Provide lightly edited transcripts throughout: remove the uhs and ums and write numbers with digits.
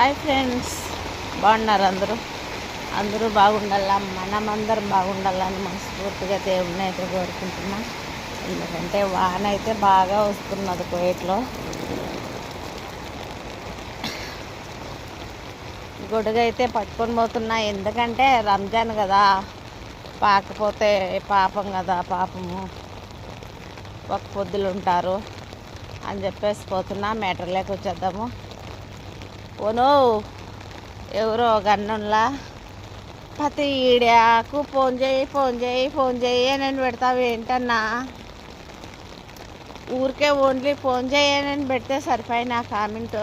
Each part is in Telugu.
హాయ్ ఫ్రెండ్స్, బాగున్నారు అందరూ? అందరూ బాగుండాలా, మనమందరం బాగుండాలని మనస్ఫూర్తిగా దేవుడిని అయితే కోరుకుంటున్నా. ఎందుకంటే వాన అయితే బాగా వస్తున్నది కువైట్లో. గొడుగు అయితే పట్టుకొని పోతున్నా, ఎందుకంటే రంజాన్ కదా, పాకపోతే పాపం కదా, పాపము ఒక పొద్దులు ఉంటారు అని చెప్పేసి పోతున్నా. మ్యాటర్లోకి వచ్చేద్దాము. ఓనో ఎవరో గన్నుల్లా ప్రతి ఈడాకు ఫోన్ చేయి అని పెడతావు ఏంటన్నా? ఊరికే ఓన్లీ ఫోన్ చేయనని పెడితే సరిపోయినా కామెంట్.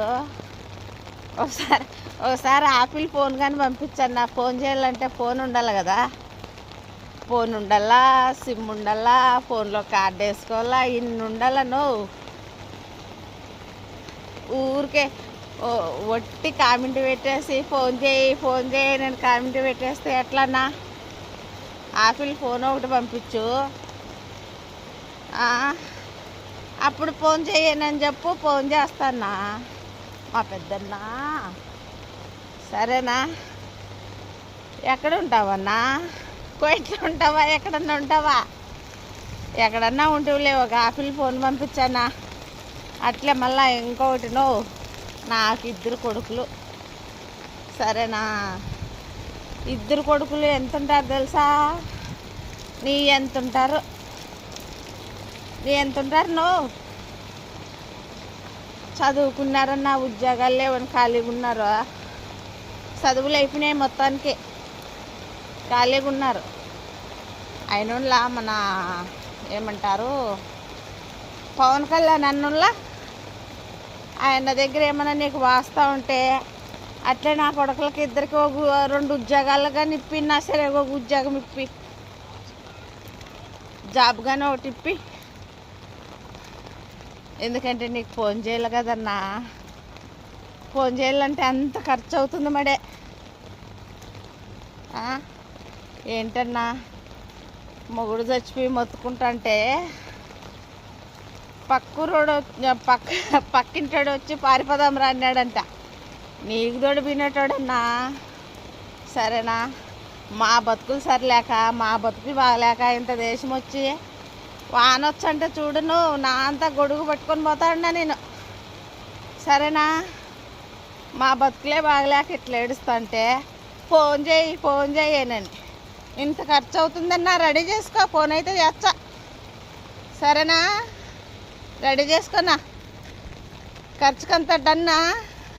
ఒకసారి ఆపిల్ ఫోన్ కానీ పంపించన్నా. ఫోన్ చేయాలంటే ఫోన్ ఉండాలి కదా, ఫోన్ ఉండాలా, సిమ్ ఉండాలా, ఫోన్లో కార్డు వేసుకోవాలా, ఇన్ని ఉండాలను. ఊరికే ఒట్టి కామెంట్ పెట్టేసి ఫోన్ చేయి నేను కామెంట్ పెట్టేస్తే ఎట్లన్నా? ఆపిల్ ఫోన్ ఒకటి పంపించు, అప్పుడు ఫోన్ చేయనని చెప్పు, ఫోన్ చేస్తానా మా పెద్దన్నా. సరేనా? ఎక్కడ ఉంటావన్నా? కువైట్లో ఉంటావా? ఎక్కడన్నా ఉంటావా? ఎక్కడన్నా ఉంటేలే, ఒక ఆపిల్ ఫోన్ పంపించానా. అట్లే మళ్ళీ ఇంకొకటి నాకు 2 కొడుకులు. సరేనా? 2 కొడుకులు ఎంత ఉంటారు తెలుసా? నీ ఎంత ఉంటారు చదువుకున్నారన్నా, ఉద్యోగాలు లేవని ఖాళీగా ఉన్నారు. చదువులు అయిపోయినాయి మొత్తానికి, ఖాళీగా ఉన్నారు. అయినోళ్ళ మన ఏమంటారు, పవన్ కళ్యాణ్ అన్నుల్లా ఆయన దగ్గర ఏమన్నా నీకు వాస్తూ ఉంటే అట్లే నా కొడుకులకి 2 2 ఉద్యోగాలు కానీ ఇప్పినా సరే, ఒక ఉద్యోగం ఇప్పి, జాబ్ కానీ ఒకటి ఇప్పి. ఎందుకంటే నీకు ఫోన్ చేయాలి కదన్నా. ఫోన్ చేయాలంటే అంత ఖర్చు అవుతుంది మడే. ఏంటన్నా, మొగుడు చచ్చిపోయి మొత్తుకుంటుంటే పక్కింటాడు వచ్చి పారిపోదాం రా అన్నాడంట. నీకు తోడు వినేటోడన్నా. సరేనా? మా బతుకులు సరిలేక, మా బతుకులు బాగలేక ఇంత దేశం వచ్చి వానొచ్చంటే చూడును నా అంతా గొడుగు పట్టుకొని పోతాడున్నా నేను. సరేనా? మా బతుకులే బాగలేక ఇట్లా ఏడుస్తుంటే ఫోన్ చేయనని ఇంత ఖర్చు అవుతుందన్నా. రెడీ చేసుకో, ఫోన్ అయితే చేస్తా. సరేనా? రెడీ చేసుకున్నా, ఖర్చుకంతా డన్నా.